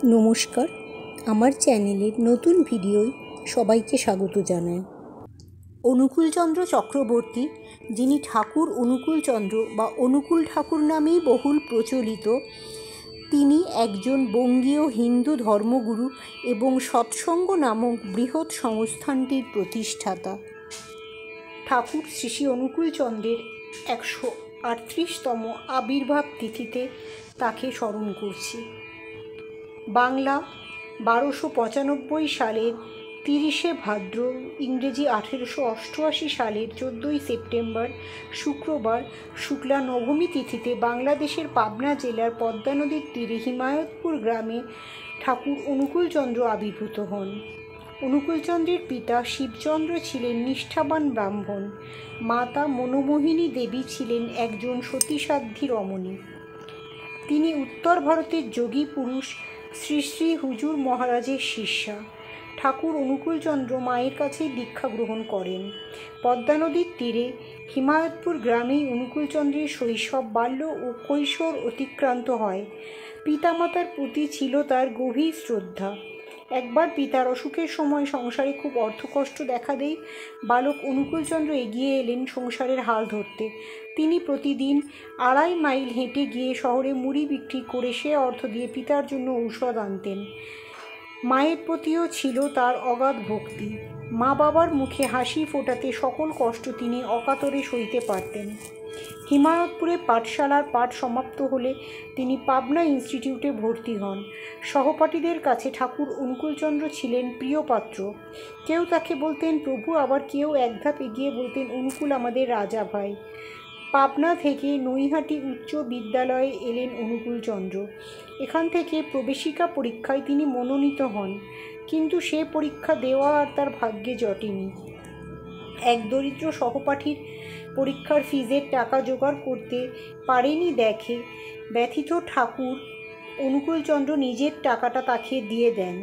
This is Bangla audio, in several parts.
নমস্কার, আমার চ্যানেলের নতুন ভিডিওয় সবাইকে স্বাগত জানাই। অনুকূলচন্দ্র চক্রবর্তী, যিনি ঠাকুর অনুকূলচন্দ্র বা অনুকূল ঠাকুর নামেই বহুল প্রচলিত, তিনি একজন বঙ্গীয় হিন্দু ধর্মগুরু এবং সৎসঙ্গ নামক বৃহৎ সংস্থানটির প্রতিষ্ঠাতা। ঠাকুর শ্রী শ্রী অনুকূলচন্দ্রের 138তম আবির্ভাব তিথিতে তাকে স্মরণ করছি। বাংলা 1295 সালের 30শে ভাদ্র, ইংরেজি 1888 সালের 14ই সেপ্টেম্বর শুক্রবার শুক্লা নবমী তিথিতে বাংলাদেশের পাবনা জেলার পদ্মা নদীর তীরে হিমায়তপুর গ্রামে ঠাকুর অনুকূলচন্দ্র আবির্ভূত হন। অনুকূলচন্দ্রের পিতা শিবচন্দ্র ছিলেন নিষ্ঠাবান ব্রাহ্মণ। মাতা মনোমোহিনী দেবী ছিলেন একজন সতীসাধ্যী রমণী। তিনি উত্তর ভারতের যোগী পুরুষ শ্রী শ্রী হুজুর মহারাজের শিষ্যা। ঠাকুর অনুকূলচন্দ্র মায়ের কাছেই দীক্ষা গ্রহণ করেন। পদ্মা নদীর তীরে হিমায়তপুর গ্রামেই অনুকূলচন্দ্রের শৈশব, বাল্য ও কৈশোর অতিক্রান্ত হয়। পিতামাতার প্রতি ছিল তার গভীর শ্রদ্ধা। একবার পিতার অসুখের সময় সংসারে খুব অর্থকষ্ট দেখা দেয়। বালক অনুকূলচন্দ্র এগিয়ে এলেন সংসারের হাল ধরতে। তিনি প্রতিদিন 2.5 মাইল হেঁটে গিয়ে শহরে মুড়ি বিক্রি করে সে অর্থ দিয়ে পিতার জন্য ঔষধ আনতেন। মায়ের প্রতিও ছিল তার অগাধ ভক্তি। মা বাবার মুখে হাসি ফোটাতে সকল কষ্ট তিনি অকাতরে সইতে পারতেন। হিমায়তপুরে পাঠশালার পাঠ সমাপ্ত হলে তিনি পাবনা ইনস্টিটিউটে ভর্তি হন। সহপাঠীদের কাছে ঠাকুর অনুকূলচন্দ্র ছিলেন প্রিয় পাত্র। কেউ তাকে বলতেন প্রভু, আবার কেউ এক ধাপ এগিয়ে বলতেন অনুকূল আমাদের রাজা ভাই। পাবনা থেকে নৈহাটি উচ্চ বিদ্যালয়ে এলেন অনুকূলচন্দ্র। এখান থেকে প্রবেশিকা পরীক্ষায় তিনি মনোনীত হন, কিন্তু সে পরীক্ষা দেওয়া আর তার ভাগ্যে জটেনি। এক দরিদ্র সহপাঠীর পরীক্ষার ফিজের টাকা জোগাড় করতে পারেনি দেখে ব্যথিত ঠাকুর অনুকূলচন্দ্র নিজের টাকাটা তাকে দিয়ে দেন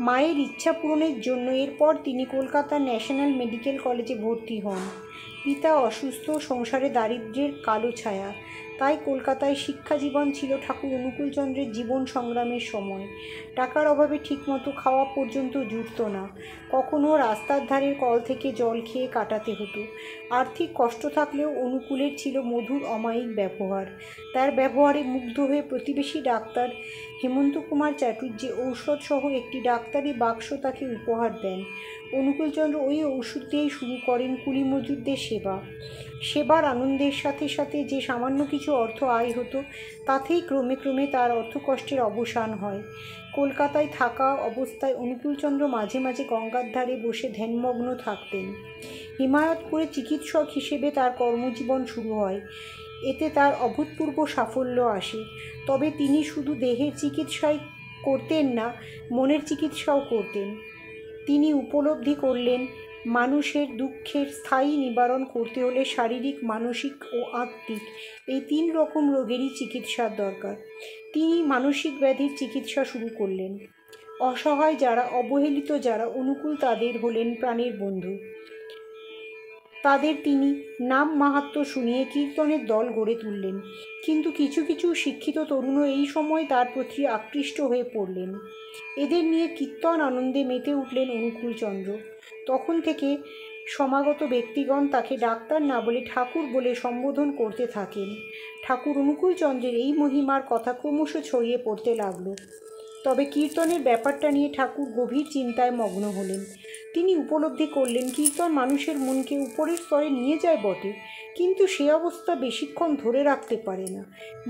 মায়ের ইচ্ছা পূরণের জন্য। এরপর তিনি কলকাতার ন্যাশনাল মেডিকেল কলেজে ভর্তি হন। পিতা অসুস্থ, সংসারে দারিদ্র্যের কালো ছায়া, তাই কলকাতায় শিক্ষা জীবন ছিল ঠাকুর অনুকূলচন্দ্রের জীবন সংগ্রামের সময়। টাকার অভাবে ঠিকমতো খাওয়া পর্যন্ত জুটত না। কখনো রাস্তার ধারের কল থেকে জল খেয়ে কাটাতে হতো। আর্থিক কষ্ট থাকলেও অনুকূলের ছিল মধুর অমায়িক ব্যবহার। তার ব্যবহারে মুগ্ধ হয়ে প্রতিবেশী ডাক্তার হেমন্ত কুমার চ্যাটার্জি ঔষধসহ একটি ডাক্তারি বাক্স তাকে উপহার দেন। অনুকূলচন্দ্র ওই ওষুধ দিয়েই শুরু করেন কুলি মজুরদের সেবা। সেবার আনন্দের সাথে সাথে যে সামান্য কিছু অর্থ আয় হতো, তাতেই ক্রমে ক্রমে তার অর্থকষ্টের অবসান হয়। কলকাতায় থাকা অবস্থায় অনুকূলচন্দ্র মাঝে মাঝে গঙ্গার ধারে বসে ধ্যানমগ্ন থাকতেন। হিমায়তপুরে চিকিৎসক হিসেবে তার কর্মজীবন শুরু হয়। এতে তার অভূতপূর্ব সাফল্য আসে। তবে তিনি শুধু দেহের চিকিৎসাই করতেন না, মনের চিকিৎসাও করতেন। তিনি উপলব্ধি করলেন, মানুষের দুঃখের স্থায়ী নিবারণ করতে হলে শারীরিক, মানসিক ও আত্মিক এই 3 রকম রোগেরই চিকিৎসার দরকার। তিনি মানসিক ব্যাধির চিকিৎসা শুরু করলেন। অসহায় যারা, অবহেলিত যারা, অনুকূল তাদের হলেন প্রাণের বন্ধু। তাদের তিনি নাম মাহাত্ম্য শুনিয়ে কীর্তনের দল গড়ে তুললেন। কিন্তু কিছু কিছু শিক্ষিত তরুণও এই সময় তার প্রতি আকৃষ্ট হয়ে পড়লেন। এদের নিয়ে কীর্তন আনন্দে মেতে উঠলেন অনুকূলচন্দ্র। তখন থেকে সমাগত ব্যক্তিগণ তাকে ডাক্তার না বলে ঠাকুর বলে সম্বোধন করতে থাকেন। ঠাকুর অনুকূলচন্দ্রের এই মহিমার কথা ক্রমশ ছড়িয়ে পড়তে লাগলো। তবে কীর্তনের ব্যাপারটা নিয়ে ঠাকুর গভীর চিন্তায় মগ্ন হলেন। তিনি উপলব্ধি করলেন, কীর্তন মানুষের মনকে উপরের স্তরে নিয়ে যায় বটে, কিন্তু সে অবস্থা বেশিক্ষণ ধরে রাখতে পারে না।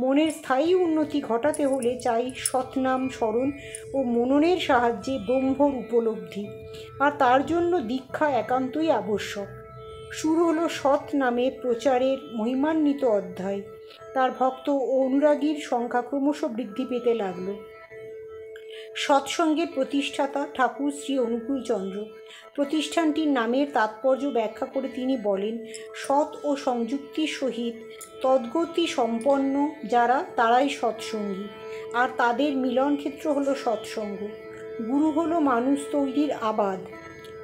মনের স্থায়ী উন্নতি ঘটাতে হলে চাই সৎনাম স্মরণ ও মননের সাহায্যে ব্রহ্মর উপলব্ধি, আর তার জন্য দীক্ষা একান্তই আবশ্যক। শুরু হলো সৎ নামে প্রচারের মহিমান্বিত অধ্যায়। তার ভক্ত ও অনুরাগীর সংখ্যা ক্রমশ বৃদ্ধি পেতে লাগলো। সৎসঙ্গের প্রতিষ্ঠাতা ঠাকুর শ্রী অনুকূলচন্দ্র। প্রতিষ্ঠানটির নামের তাৎপর্য ব্যাখ্যা করে তিনি বলেন, সৎ ও সংযুক্তির সহিত তদ্গতি সম্পন্ন যারা, তারাই সৎসঙ্গী, আর তাদের মিলনক্ষেত্র হলো সৎসঙ্গ। গুরু হলো মানুষ তৈরির আবাদ।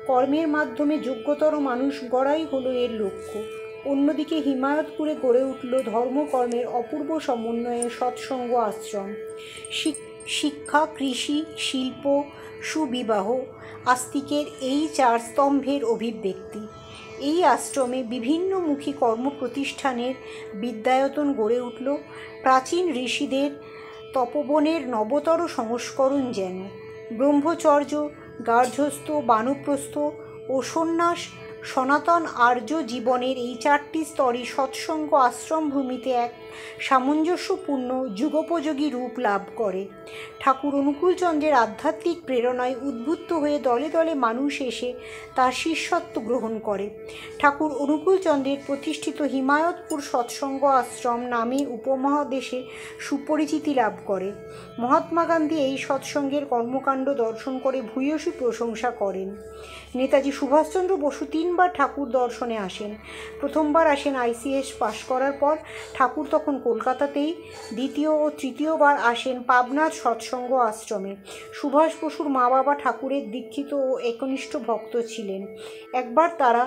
কর্মের মাধ্যমে যোগ্যতর মানুষ গড়াই হলো এর লক্ষ্য। অন্যদিকে হিমায়তপুরে গড়ে উঠল ধর্মকর্মের অপূর্ব সমন্বয়ে সৎসঙ্গ আশ্রম। শিক্ষা, কৃষি, শিল্প, সুবিবাহ আস্তিকের এই 4 স্তম্ভের অভিব্যক্তি। এই আশ্রমে বিভিন্নমুখী কর্মপ্রতিষ্ঠানের বিদ্যায়তন গড়ে উঠল। প্রাচীন ঋষিদের তপবনের নবতর সংস্করণ যেন। ব্রহ্মচর্য, গার্হস্থ্য, বানপ্রস্থ ও সন্ন্যাস সনাতন আর্য জীবনের এই 4টি স্তরই সৎসঙ্গ আশ্রমভূমিতে এক সামঞ্জস্যপূর্ণ যুগোপযোগী রূপ লাভ করে। ঠাকুর অনুকূলচন্দ্রের আধ্যাত্মিক প্রেরণায় উদ্বুদ্ধ হয়ে দলে দলে মানুষ এসে তার শিষ্যত্ব গ্রহণ করে। ঠাকুর অনুকূলচন্দ্রের প্রতিষ্ঠিত হিমায়তপুর সৎসঙ্গ আশ্রম নামে উপমহাদেশে সুপরিচিতি লাভ করে। মহাত্মা গান্ধী এই সৎসঙ্গের কর্মকাণ্ড দর্শন করে ভূয়সী প্রশংসা করেন। নেতাজি সুভাষচন্দ্র বসু 3 বার ঠাকুর দর্শনে আসেন। প্রথমবার আসেন ICS পাশ করার পর, ঠাকুর তখন কলকাতাতেই। দ্বিতীয় ও তৃতীয়বার আসেন পাবনার সৎসঙ্গ আশ্রমে। সুভাষ বসুর মা বাবা ঠাকুরের দীক্ষিত ও একনিষ্ঠ ভক্ত ছিলেন। একবার তারা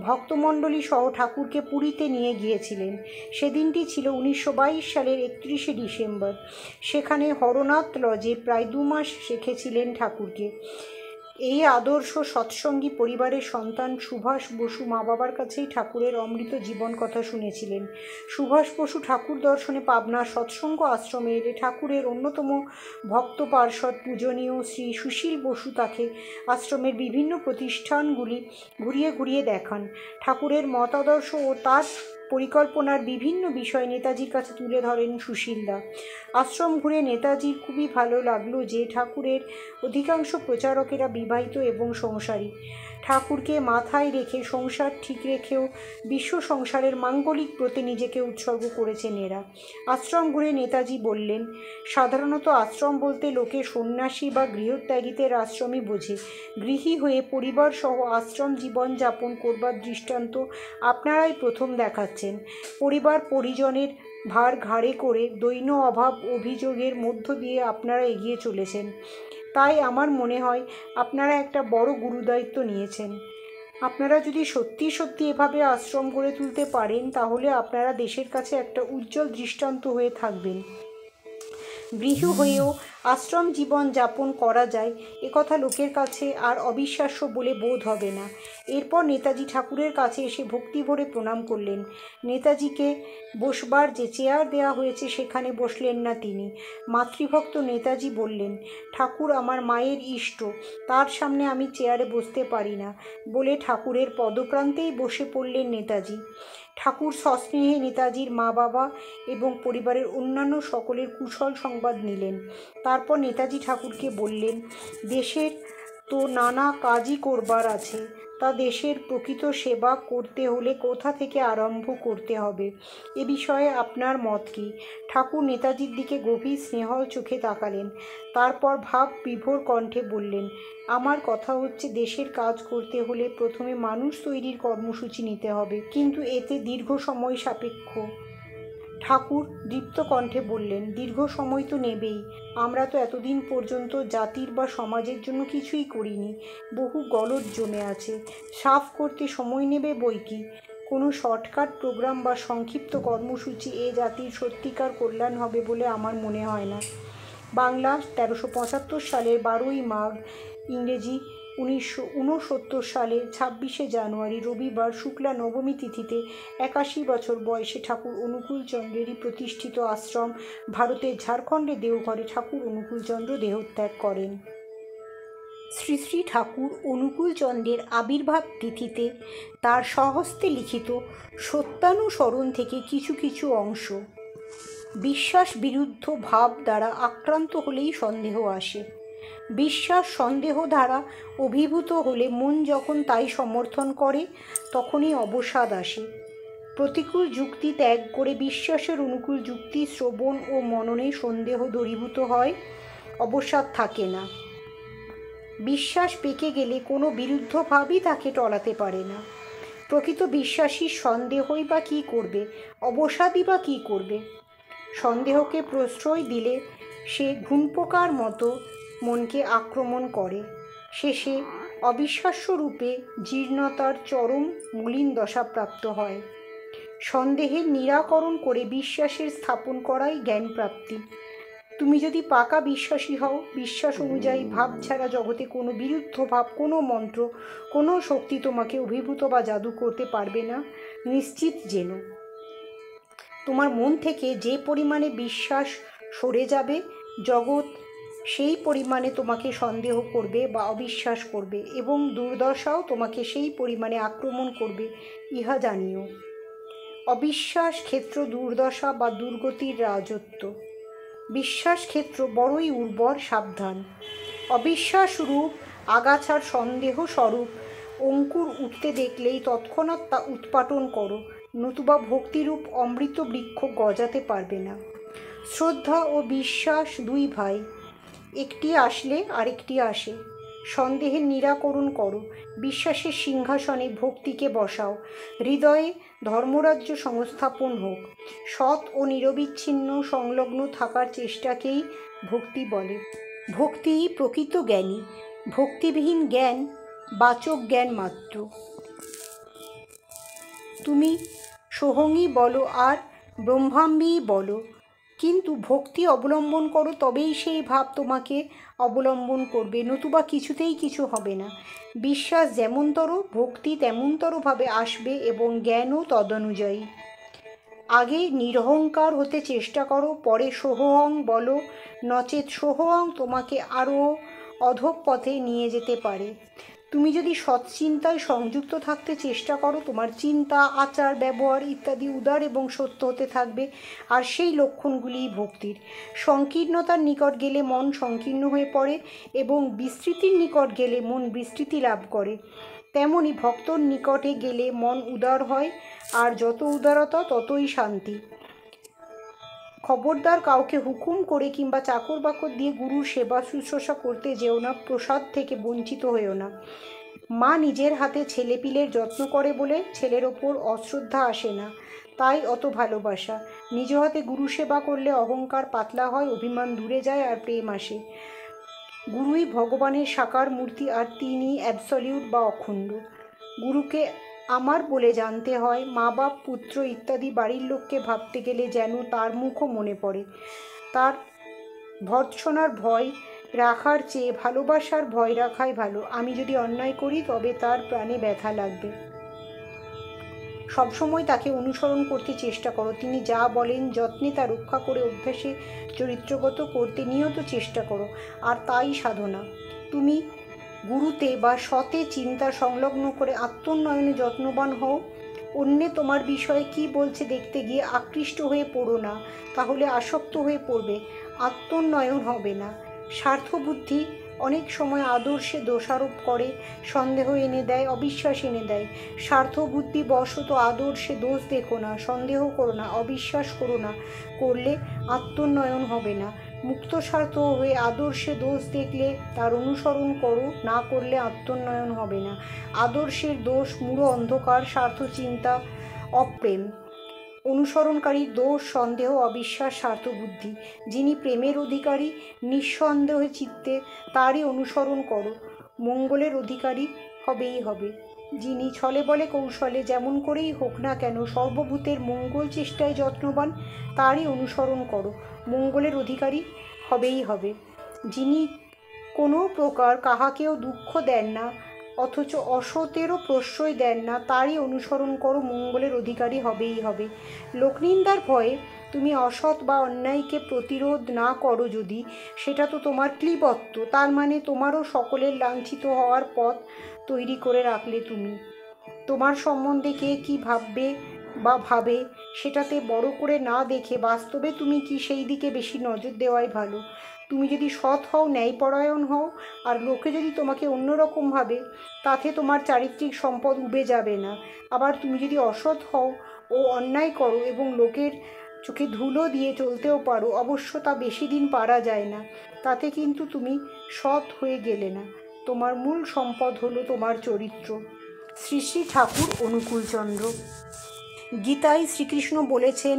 ভক্তমণ্ডলী সহ ঠাকুরকে পুরীতে নিয়ে গিয়েছিলেন। সেদিনটি ছিল 1922 সালের 31শে ডিসেম্বর। সেখানে হরনাথ লজে প্রায় 2 মাস রেখেছিলেন ঠাকুরকে। এই আদর্শ সৎসঙ্গী পরিবারের সন্তান সুভাষ বসু মা বাবার কাছেই ঠাকুরের অমৃত জীবন কথা শুনেছিলেন। সুভাষ বসু ঠাকুর দর্শনে পাবনার সৎসঙ্গ আশ্রমে এলে ঠাকুরের অন্যতম ভক্ত পার্ষদ পূজনীয় শ্রী সুশীল বসু তাকে আশ্রমের বিভিন্ন প্রতিষ্ঠানগুলি ঘুরিয়ে ঘুরিয়ে দেখান। ঠাকুরের মতাদর্শ ও তার পরিকল্পনার বিভিন্ন বিষয় নেতাজির কাছে তুলে ধরেন সুশীলদা। আশ্রম ঘুরে নেতাজির খুবই ভালো লাগলো যে ঠাকুরের অধিকাংশ প্রচারকেরা বিবাহিত এবং সংসারী। ঠাকুরকে মাথায় রেখে সংসার ঠিক রেখেও বিশ্ব সংসারের মাঙ্গলিক ব্রতে নিজেকে উৎসর্গ করেছেন এরা। আশ্রম ঘুরে নেতাজি বললেন, সাধারণত আশ্রম বলতে লোকে সন্ন্যাসী বা গৃহত্যাগীদের আশ্রমই বোঝে। গৃহী হয়ে পরিবার সহ আশ্রম জীবন যাপন করবার দৃষ্টান্ত আপনারাই প্রথম দেখাচ্ছেন। পরিবার পরিজনের ভার ঘাড়ে করে দৈন্য অভাব অভিযোগের মধ্য দিয়ে আপনারা এগিয়ে চলেছেন। তাই আমার মনে হয় আপনারা একটা বড় গুরুদায়িত্ব নিয়েছেন। আপনারা যদি সত্যি সত্যি এভাবে আশ্রম গড়ে তুলতে পারেন তাহলে আপনারা দেশের কাছে একটা উজ্জ্বল দৃষ্টান্ত হয়ে থাকবেন। গৃহী হয়েও আশ্রম জীবন যাপন করা যায় একথা লোকের কাছে আর অবিশ্বাস্য বলে বোধ হবে না। এরপর নেতাজি ঠাকুরের কাছে এসে ভক্তি ভরে প্রণাম করলেন। নেতাজিকে বসবার যে চেয়ার দেওয়া হয়েছে সেখানে বসলেন না তিনি। মাতৃভক্ত নেতাজি বললেন, ঠাকুর আমার মায়ের ইষ্ট, তার সামনে আমি চেয়ারে বসতে পারি না বলে ঠাকুরের পদপ্রান্তেই বসে পড়লেন নেতাজি। ঠাকুর সস্নেহে নেতাজির মা বাবা এবং পরিবারের অন্যান্য সকলের কুশল সংবাদ নিলেন। তারপর নেতাজি ঠাকুরকে বললেন, দেশের তো নানা কাজই করবার আছে, তা দেশের প্রকৃত সেবা করতে হলে কোথা থেকে আরম্ভ করতে হবে, এ বিষয়ে আপনার মত কী? ঠাকুর নেতাজির দিকে গভীর স্নেহল চোখে তাকালেন। তারপর ভাব বিভোর কণ্ঠে বললেন, আমার কথা হচ্ছে দেশের কাজ করতে হলে প্রথমে মানুষ তৈরির কর্মসূচি নিতে হবে, কিন্তু এতে দীর্ঘ সময় সাপেক্ষ। ঠাকুর দীপ্ত কণ্ঠে বললেন, দীর্ঘ সময় তো নেবেই। আমরা তো এতদিন পর্যন্ত জাতির বা সমাজের জন্য কিছুই করিনি। বহু গলদ জমে আছে, সাফ করতে সময় নেবে বই কি। কোনো শর্টকাট প্রোগ্রাম বা সংক্ষিপ্ত কর্মসূচি এ জাতির সত্যিকার কল্যাণ হবে বলে আমার মনে হয় না। বাংলা 1375 সালের 12ই মাঘ, ইংরেজি 1969 সালে 26শে জানুয়ারি রবিবার শুক্লা নবমী তিথিতে 81 বছর বয়সে ঠাকুর অনুকূলচন্দ্রেরই প্রতিষ্ঠিত আশ্রম ভারতের ঝাড়খণ্ডের দেওঘরে ঠাকুর অনুকূলচন্দ্র দেহত্যাগ করেন। শ্রী শ্রী ঠাকুর অনুকূলচন্দ্রের আবির্ভাব তিথিতে তার স্বহস্তে লিখিত সত্যানুসরণ থেকে কিছু কিছু অংশ। বিশ্বাস বিরুদ্ধ ভাব দ্বারা আক্রান্ত হলেই সন্দেহ আসে। বিশ্বাস সন্দেহ দ্বারা অভিভূত হলে মন যখন তাই সমর্থন করে তখনই অবসাদ আসে। প্রতিকূল যুক্তি ত্যাগ করে বিশ্বাসের অনুকূল যুক্তি শ্রবণ ও মননে সন্দেহ দূরীভূত হয়, অবসাদ থাকে না। বিশ্বাস পেকে গেলে কোনো বিরুদ্ধ ভাবই তাকে টলাতে পারে না। প্রকৃত বিশ্বাসী সন্দেহই বা কী করবে, অবসাদই বা কী করবে? সন্দেহকে প্রশ্রয় দিলে সে ঘুণপোকার মতো মনকে আক্রমণ করে, শেষে অবিশ্বাস্য রূপে জীর্ণতার চরম মলিন দশা প্রাপ্ত হয়। সন্দেহের নিরাকরণ করে বিশ্বাসের স্থাপন করাই জ্ঞান প্রাপ্তি। তুমি যদি পাকা বিশ্বাসী হও, বিশ্বাস অনুযায়ী ভাব ছাড়া জগতে কোনো বিরুদ্ধ ভাব, কোনো মন্ত্র, কোনো শক্তি তোমাকে অভিভূত বা জাদু করতে পারবে না। নিশ্চিত যেন তোমার মন থেকে যে পরিমাণে বিশ্বাস সরে যাবে, জগৎ সেই পরিমাণে তোমাকে সন্দেহ করবে বা অবিশ্বাস করবে, এবং দুর্দশাও তোমাকে সেই পরিমাণে আক্রমণ করবে, ইহা জানিও। অবিশ্বাস ক্ষেত্র দুর্দশা বা দুর্গতির রাজত্ব, বিশ্বাস ক্ষেত্র বড়ই উর্বর, সাবধান। অবিশ্বাস রূপ আগাছার সন্দেহ স্বরূপ অঙ্কুর উঠতে দেখলেই তৎক্ষণাৎ তা উৎপাটন করো, নতুবা ভক্তিরূপ অমৃত বৃক্ষ গজাতে পারবে না। শ্রদ্ধা ও বিশ্বাস দুই ভাই, একটি আসলে আরেকটি আসে। সন্দেহের নিরাকরণ করো, বিশ্বাসের সিংহাসনে ভক্তিকে বসাও, হৃদয়ে ধর্মরাজ্য সংস্থাপন হোক। সৎ ও নিরবিচ্ছিন্ন সংলগ্ন থাকার চেষ্টাকেই ভক্তি বলে। ভক্তিই প্রকৃত জ্ঞানী, ভক্তিবিহীন জ্ঞান বাচক জ্ঞান মাত্র। তুমি সোহংই বলো আর ব্রহ্মাম্বই বলো, কিন্তু ভক্তি অবলম্বন করো, তবেই সেই ভাব তোমাকে অবলম্বন করবে, নতুবা কিছুতেই কিছু হবে না। বিশ্বাস যেমনতর, ভক্তি তেমনতরভাবে আসবে এবং জ্ঞানও তদনুযায়ী। আগে নিরহংকার হতে চেষ্টা করো, পরে সোহং বলো, নচেত সোহং তোমাকে আরও অধঃপথে নিয়ে যেতে পারে। তুমি যদি সৎচিন্তায় সংযুক্ত থাকতে চেষ্টা করো, তোমার চিন্তা, আচার, ব্যবহার ইত্যাদি উদার এবং সত্য হতে থাকবে, আর সেই লক্ষণগুলিই ভক্তির। সংকীর্ণতার নিকট গেলে মন সংকীর্ণ হয়ে পড়ে এবং বিস্তৃতির নিকট গেলে মন বিস্তৃতি লাভ করে। তেমনি ভক্তর নিকটে গেলে মন উদার হয়, আর যত উদারতা ততই শান্তি। খবরদার কাউকে হুকুম করে কিংবা চাকর বাকর দিয়ে গুরুর সেবা শুশ্রূষা করতে যেও না, প্রসাদ থেকে বঞ্চিত হয়েও না। মা নিজের হাতে ছেলেপিলের যত্ন করে বলে ছেলের ওপর অশ্রদ্ধা আসে না, তাই অত ভালোবাসা। নিজ হাতে গুরু সেবা করলে অহংকার পাতলা হয়, অভিমান দূরে যায়, আর প্রেম আসে। গুরুই ভগবানের সাকার মূর্তি, আর তিনি অ্যাবসলিউট বা অখণ্ড। গুরুকে আমার বলে জানতে হয়। মা বাপ, পুত্র ইত্যাদি বাড়ির লোককে ভাবতে গেলে যেন তার মুখও মনে পড়ে। তার ভর্ৎসনার ভয় রাখার চেয়ে ভালোবাসার ভয় রাখাই ভালো। আমি যদি অন্যায় করি তবে তার প্রাণে ব্যথা লাগবে। সবসময় তাকে অনুসরণ করতে চেষ্টা করো। তিনি যা বলেন যত্নে তা রক্ষা করে অভ্যাসে চরিত্রগত করতে নিয়ত চেষ্টা করো, আর তাই সাধনা। তুমি গুরুতে বা সতে চিন্তা সংলগ্ন করে আত্মোন্নয়নে যত্নবান হও। অন্যে তোমার বিষয়ে কি বলছে দেখতে গিয়ে আকৃষ্ট হয়ে পড়ো না, তাহলে আসক্ত হয়ে পড়বে, আত্মোন্নয়ন হবে না। স্বার্থবুদ্ধি অনেক সময় আদর্শে দোষারোপ করে, সন্দেহ এনে দেয়, অবিশ্বাস এনে দেয়। স্বার্থবুদ্ধি বশত আদর্শে দোষ দেখো না, সন্দেহ করো না, অবিশ্বাস করো না, করলে আত্মোন্নয়ন হবে না। মুক্ত স্বার্থ হয়ে আদর্শে দোষ দেখলে তার অনুসরণ করো, না করলে আত্মোন্নয়ন হবে না। আদর্শের দোষ মূঢ় অন্ধকার, স্বার্থ চিন্তা, অপ্রেম। অনুসরণকারীর দোষ সন্দেহ, অবিশ্বাস, স্বার্থবুদ্ধি। যিনি প্রেমের অধিকারী, নিঃসন্দেহ চিত্তে তারই অনুসরণ করো, মঙ্গলের অধিকারী হবেই হবে। যিনি ছলে বলে কৌশলে যেমন করেই হোক না কেন সর্বভূতের মঙ্গল চেষ্টায় যত্নবান, তারই অনুসরণ করো, মঙ্গলের অধিকারী হবেই হবে। যিনি কোনো প্রকার কাহাকেও দুঃখ দেন না, অথচ অসতেরও প্রশ্রয় দেন না, তারই অনুসরণ করো, মঙ্গলের অধিকারী হবেই হবে। লোকনিন্দার ভয়ে তুমি অসৎ বা অন্যায়কে প্রতিরোধ না করো যদি, সেটা তো তোমার ক্লিবত্ব, তার মানে তোমারও সকলের লাঞ্ছিত হওয়ার পথ তৈরি করে রাখলে তুমি। তোমার সম্বন্ধে কে কী ভাববে বা ভাবে সেটাতে বড় করে না দেখে বাস্তবে তুমি কি, সেই দিকে বেশি নজর দেওয়াই ভালো। তুমি যদি সৎ হও, ন্যায়পরায়ণ হও, আর লোকে যদি তোমাকে অন্যরকম ভাবে, তাতে তোমার চারিত্রিক সম্পদ উবে যাবে না। আবার তুমি যদি অসৎ হও ও অন্যায় করো এবং লোকের চোখে ধুলো দিয়ে চলতেও পারো, অবশ্য তা বেশি দিন পারা যায় না, তাতে কিন্তু তুমি সৎ হয়ে গেলে না। তোমার মূল সম্পদ হলো তোমার চরিত্র। শ্রী শ্রী ঠাকুর অনুকূলচন্দ্র। গীতায় শ্রীকৃষ্ণ বলেছেন,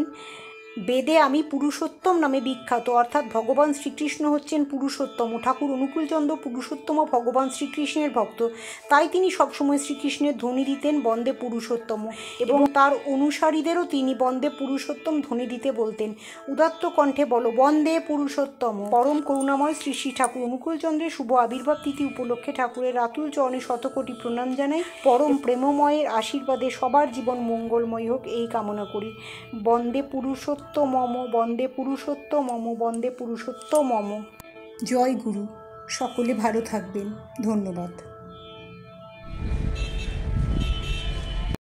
বেদে আমি পুরুষোত্তম নামে বিখ্যাত, অর্থাৎ ভগবান শ্রীকৃষ্ণ হচ্ছেন পুরুষোত্তম। ঠাকুর অনুকূলচন্দ্র পুরুষোত্তম ভগবান শ্রীকৃষ্ণের ভক্ত, তাই তিনি সবসময় শ্রীকৃষ্ণের ধ্বনি দিতেন বন্দে পুরুষোত্তম, এবং তার অনুসারীদেরও তিনি বন্দে পুরুষোত্তম ধ্বনি দিতে বলতেন। উদাত্ত কণ্ঠে বলো বন্দে পুরুষোত্তম। পরম করুণাময় শ্রী শ্রী ঠাকুর অনুকূলচন্দ্রের শুভ আবির্ভাব তিথি উপলক্ষে ঠাকুরের রাতুল চরণে শতকোটি প্রণাম জানাই। পরম প্রেমময়ের আশীর্বাদে সবার জীবন মঙ্গলময় হোক এই কামনা করি। বন্দে পুরুষোত্তমম, বন্দে পুরুষোত্তমম, বন্দে পুরুষোত্তমম। জয় গুরু। সকলে ভালো থাকবেন। ধন্যবাদ।